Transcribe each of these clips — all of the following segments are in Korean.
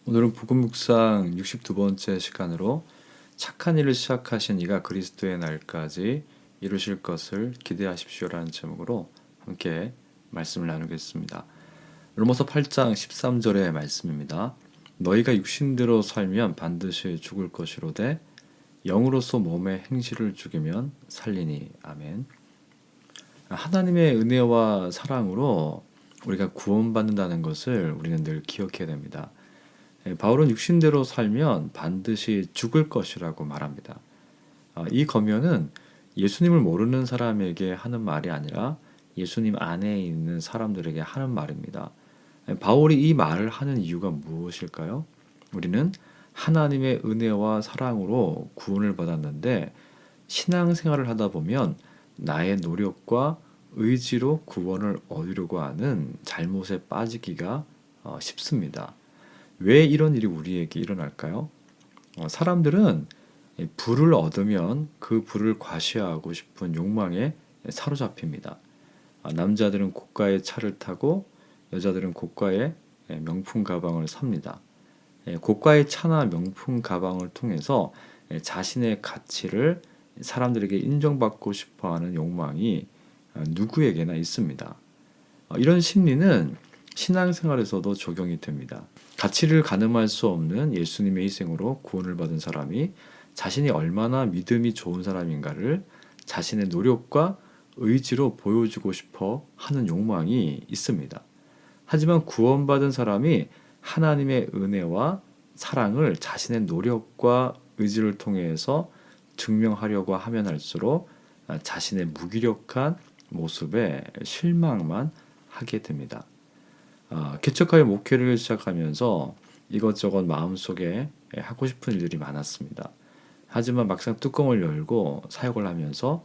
오늘은 복음 묵상 62번째 시간으로 착한 일을 시작하신 이가 그리스도의 날까지 이루실 것을 기대하십시오라는 제목으로 함께 말씀을 나누겠습니다. 로마서 8장 13절의 말씀입니다. 너희가 육신대로 살면 반드시 죽을 것이로되 영으로서 몸의 행실을 죽이면 살리니. 아멘. 하나님의 은혜와 사랑으로 우리가 구원받는다는 것을 우리는 늘 기억해야 됩니다. 바울은 육신대로 살면 반드시 죽을 것이라고 말합니다. 이 권면은 예수님을 모르는 사람에게 하는 말이 아니라 예수님 안에 있는 사람들에게 하는 말입니다. 바울이 이 말을 하는 이유가 무엇일까요? 우리는 하나님의 은혜와 사랑으로 구원을 받았는데 신앙생활을 하다 보면 나의 노력과 의지로 구원을 얻으려고 하는 잘못에 빠지기가 쉽습니다. 왜 이런 일이 우리에게 일어날까요? 사람들은 부를 얻으면 그 부를 과시하고 싶은 욕망에 사로잡힙니다. 남자들은 고가의 차를 타고 여자들은 고가의 명품 가방을 삽니다. 고가의 차나 명품 가방을 통해서 자신의 가치를 사람들에게 인정받고 싶어하는 욕망이 누구에게나 있습니다. 이런 심리는 신앙생활에서도 적용이 됩니다. 가치를 가늠할 수 없는 예수님의 희생으로 구원을 받은 사람이 자신이 얼마나 믿음이 좋은 사람인가를 자신의 노력과 의지로 보여주고 싶어 하는 욕망이 있습니다. 하지만 구원받은 사람이 하나님의 은혜와 사랑을 자신의 노력과 의지를 통해서 증명하려고 하면 할수록 자신의 무기력한 모습에 실망만 하게 됩니다. 개척하여 목회를 시작하면서 이것저것 마음속에 하고 싶은 일들이 많았습니다. 하지만 막상 뚜껑을 열고 사역을 하면서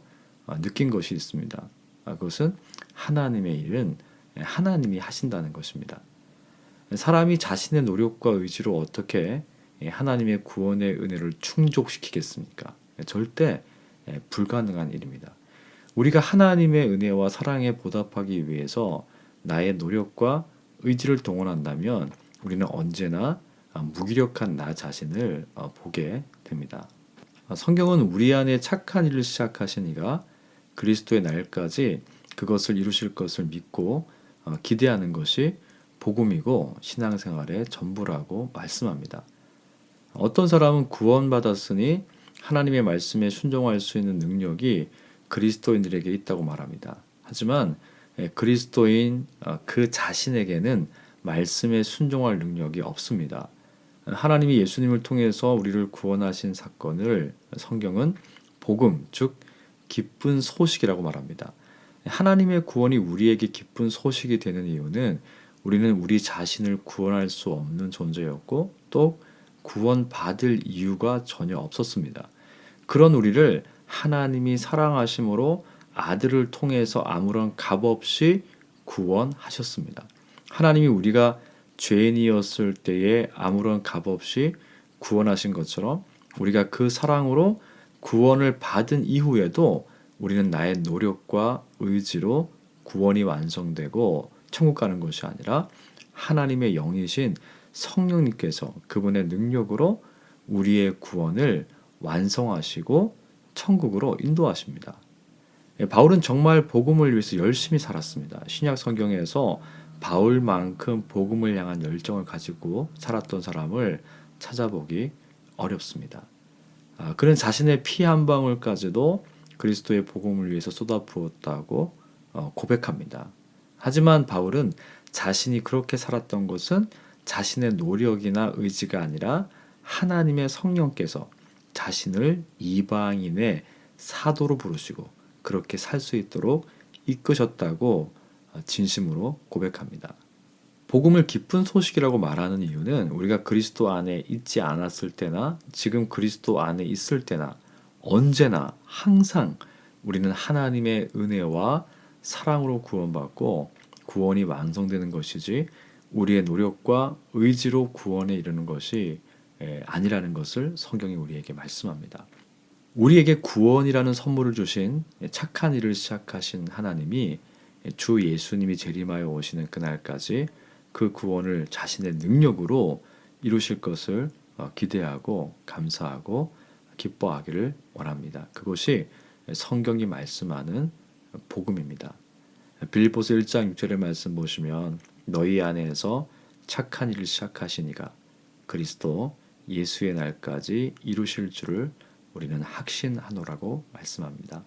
느낀 것이 있습니다. 그것은 하나님의 일은 하나님이 하신다는 것입니다. 사람이 자신의 노력과 의지로 어떻게 하나님의 구원의 은혜를 충족시키겠습니까? 절대 불가능한 일입니다. 우리가 하나님의 은혜와 사랑에 보답하기 위해서 나의 노력과 의지를 동원한다면 우리는 언제나 무기력한 나 자신을 보게 됩니다. 성경은 우리 안에 착한 일을 시작하신 이가 그리스도의 날까지 그것을 이루실 것을 믿고 기대하는 것이 복음이고 신앙생활의 전부라고 말씀합니다. 어떤 사람은 구원받았으니 하나님의 말씀에 순종할 수 있는 능력이 그리스도인들에게 있다고 말합니다. 하지만 그리스도인 그 자신에게는 말씀에 순종할 능력이 없습니다. 하나님이 예수님을 통해서 우리를 구원하신 사건을 성경은 복음, 즉 기쁜 소식이라고 말합니다. 하나님의 구원이 우리에게 기쁜 소식이 되는 이유는 우리는 우리 자신을 구원할 수 없는 존재였고 또 구원받을 이유가 전혀 없었습니다. 그런 우리를 하나님이 사랑하심으로 아들을 통해서 아무런 값 없이 구원하셨습니다. 하나님이 우리가 죄인이었을 때에 아무런 값 없이 구원하신 것처럼 우리가 그 사랑으로 구원을 받은 이후에도 우리는 나의 노력과 의지로 구원이 완성되고 천국 가는 것이 아니라 하나님의 영이신 성령님께서 그분의 능력으로 우리의 구원을 완성하시고 천국으로 인도하십니다. 바울은 정말 복음을 위해서 열심히 살았습니다. 신약 성경에서 바울만큼 복음을 향한 열정을 가지고 살았던 사람을 찾아보기 어렵습니다. 그는 자신의 피 한 방울까지도 그리스도의 복음을 위해서 쏟아부었다고 고백합니다. 하지만 바울은 자신이 그렇게 살았던 것은 자신의 노력이나 의지가 아니라 하나님의 성령께서 자신을 이방인의 사도로 부르시고 그렇게 살 수 있도록 이끄셨다고 진심으로 고백합니다. 복음을 기쁜 소식이라고 말하는 이유는 우리가 그리스도 안에 있지 않았을 때나 지금 그리스도 안에 있을 때나 언제나 항상 우리는 하나님의 은혜와 사랑으로 구원받고 구원이 완성되는 것이지 우리의 노력과 의지로 구원에 이르는 것이 아니라는 것을 성경이 우리에게 말씀합니다. 우리에게 구원이라는 선물을 주신 착한 일을 시작하신 하나님이 주 예수님이 재림하여 오시는 그날까지 그 구원을 자신의 능력으로 이루실 것을 기대하고 감사하고 기뻐하기를 원합니다. 그것이 성경이 말씀하는 복음입니다. 빌립보서 1장 6절의 말씀 보시면 너희 안에서 착한 일을 시작하신 이가 그리스도 예수의 날까지 이루실 줄을 우리는 확신하노라고 말씀합니다.